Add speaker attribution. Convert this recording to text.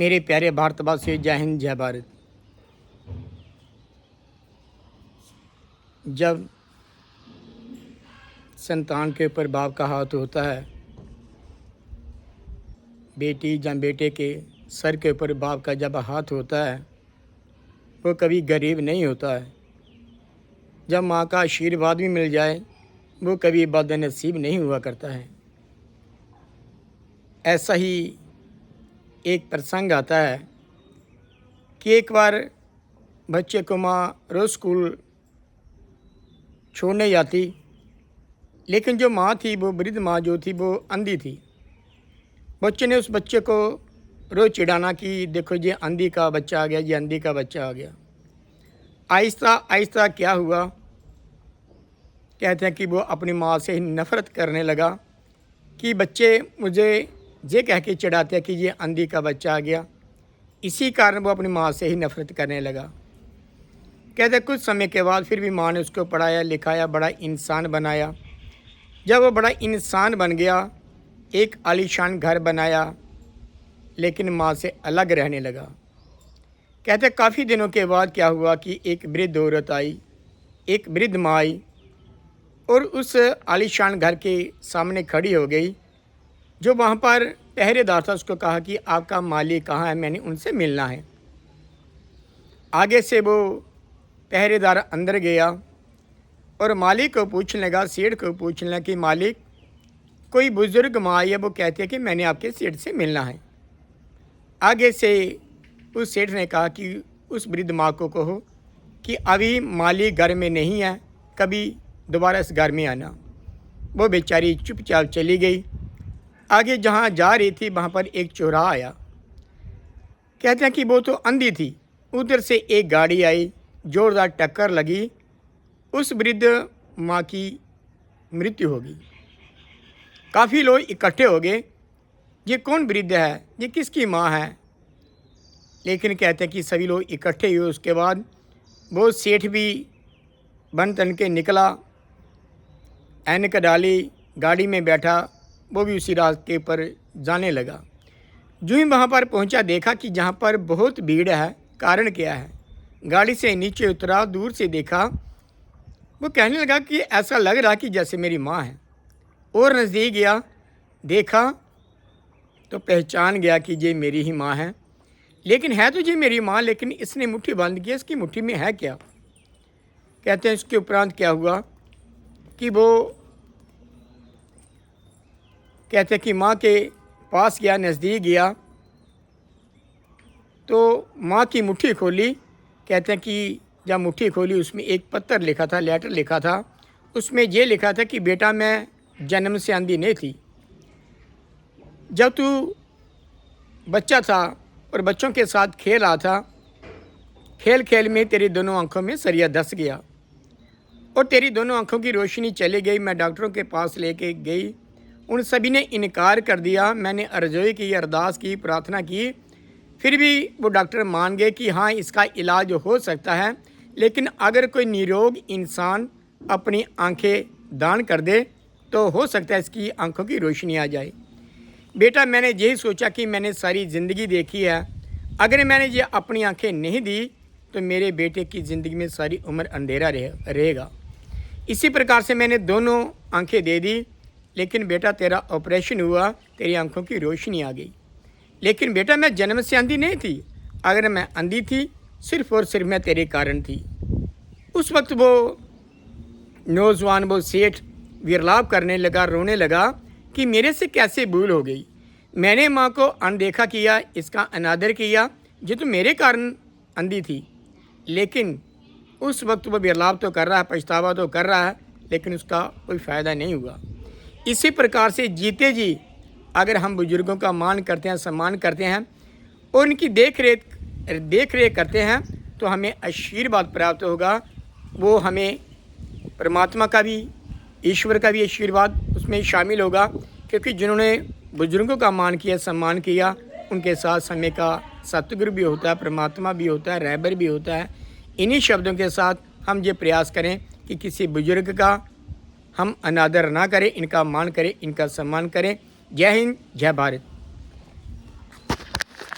Speaker 1: मेरे प्यारे भारतवासियों, जय हिंद जय भारत। जब संतान के ऊपर बाप का हाथ होता है, बेटी या बेटे के सर के ऊपर बाप का जब हाथ होता है, वो कभी गरीब नहीं होता है। जब माँ का आशीर्वाद भी मिल जाए, वो कभी बदनसीब नहीं हुआ करता है। ऐसा ही एक प्रसंग आता है कि एक बार बच्चे को माँ रोज़ स्कूल छोड़ने जाती, लेकिन जो माँ थी, वो वृद्ध माँ जो थी, वो अंधी थी। बच्चे ने उस बच्चे को रोज़ चिढ़ाना कि देखो ये अंधी का बच्चा आ गया, ये अंधी का बच्चा आ गया। आहिस्ता आहिस्ता क्या हुआ, कहते हैं कि वो अपनी माँ से ही नफ़रत करने लगा कि बच्चे मुझे ये कह के चिढ़ाते हैं कि ये अंधी का बच्चा आ गया। इसी कारण वो अपनी माँ से ही नफ़रत करने लगा। कहते हैं कुछ समय के बाद फिर भी माँ ने उसको पढ़ाया लिखाया, बड़ा इंसान बनाया। जब वो बड़ा इंसान बन गया, एक आलीशान घर बनाया, लेकिन माँ से अलग रहने लगा। कहते हैं काफ़ी दिनों के बाद क्या हुआ कि एक वृद्ध औरत आई, एक वृद्ध माँ आई और उस आलीशान घर के सामने खड़ी हो गई। जो वहाँ पर पहरेदार था, उसको कहा कि आपका मालिक कहाँ है, मैंने उनसे मिलना है। आगे से वो पहरेदार अंदर गया और मालिक को पूछने लगा, सेठ को पूछने लगा कि मालिक, कोई बुज़ुर्ग माँ आई है, वो कहती है कि मैंने आपके सेठ से मिलना है। आगे से उस सेठ ने कहा कि उस वृद्ध माँ को कहो कि अभी मालिक घर में नहीं है, कभी दोबारा इस घर में आना। वो बेचारी चुपचाप चली गई। आगे जहाँ जा रही थी, वहाँ पर एक चौराहा आया। कहते हैं कि वो तो अंधी थी। उधर से एक गाड़ी आई, ज़ोरदार टक्कर लगी, उस वृद्ध माँ की मृत्यु हो गई। काफ़ी लोग इकट्ठे हो गए, ये कौन वृद्ध है, ये किसकी माँ है। लेकिन कहते हैं कि सभी लोग इकट्ठे हुए। उसके बाद वो सेठ भी बन तन के निकला, ऐनक डाली, गाड़ी में बैठा, वो भी उसी रास्ते पर जाने लगा। जो ही वहाँ पर पहुँचा, देखा कि जहाँ पर बहुत भीड़ है, कारण क्या है। गाड़ी से नीचे उतरा, दूर से देखा, वो कहने लगा कि ऐसा लग रहा कि जैसे मेरी माँ है। और नज़दीक गया, देखा तो पहचान गया कि ये मेरी ही माँ है। लेकिन है तो ये मेरी माँ, लेकिन इसने मुट्ठी बांध की, इसकी मुट्ठी में है क्या। कहते हैं इसके उपरांत क्या हुआ कि वो कहते हैं कि माँ के पास गया, नज़दीक गया तो माँ की मुट्ठी खोली। कहते हैं कि जब मुट्ठी खोली, उसमें एक पत्र लिखा था, लेटर लिखा था। उसमें ये लिखा था कि बेटा, मैं जन्म से अंधी नहीं थी। जब तू बच्चा था और बच्चों के साथ खेल रहा था, खेल खेल में तेरी दोनों आँखों में सरिया धंस गया और तेरी दोनों आँखों की रोशनी चली गई। मैं डॉक्टरों के पास लेके गई, उन सभी ने इनकार कर दिया। मैंने अर्ज़ोई की, अरदास की, प्रार्थना की, फिर भी वो डॉक्टर मान गए कि हाँ, इसका इलाज हो सकता है। लेकिन अगर कोई निरोग इंसान अपनी आंखें दान कर दे तो हो सकता है इसकी आंखों की रोशनी आ जाए। बेटा, मैंने यही सोचा कि मैंने सारी ज़िंदगी देखी है, अगर मैंने ये अपनी आंखें नहीं दी तो मेरे बेटे की ज़िंदगी में सारी उम्र अंधेरा रहेगा। इसी प्रकार से मैंने दोनों आंखें दे दी, लेकिन बेटा तेरा ऑपरेशन हुआ, तेरी आंखों की रोशनी आ गई। लेकिन बेटा, मैं जन्म से अंधी नहीं थी। अगर मैं अंधी थी, सिर्फ और सिर्फ मैं तेरे कारण थी। उस वक्त वो नौजवान, वो सेठ विरलाप करने लगा, रोने लगा कि मेरे से कैसे भूल हो गई। मैंने माँ को अनदेखा किया, इसका अनादर किया, ये तो मेरे कारण अंधी थी। लेकिन उस वक्त वो विरलाप तो कर रहा है, पछतावा तो कर रहा है, लेकिन उसका कोई फ़ायदा नहीं हुआ। इसी प्रकार से जीते जी अगर हम बुजुर्गों का मान करते हैं, सम्मान करते हैं और उनकी देख रेख करते हैं, तो हमें आशीर्वाद प्राप्त होगा। वो हमें परमात्मा का भी, ईश्वर का भी आशीर्वाद उसमें शामिल होगा, क्योंकि जिन्होंने बुजुर्गों का मान किया, सम्मान किया, उनके साथ समय का सतगुरु भी होता है, परमात्मा भी होता है, रहबर भी होता है। इन्हीं शब्दों के साथ हम ये प्रयास करें कि किसी बुजुर्ग का हम अनादर ना करें, इनका मान करें, इनका सम्मान करें। जय हिंद जय भारत।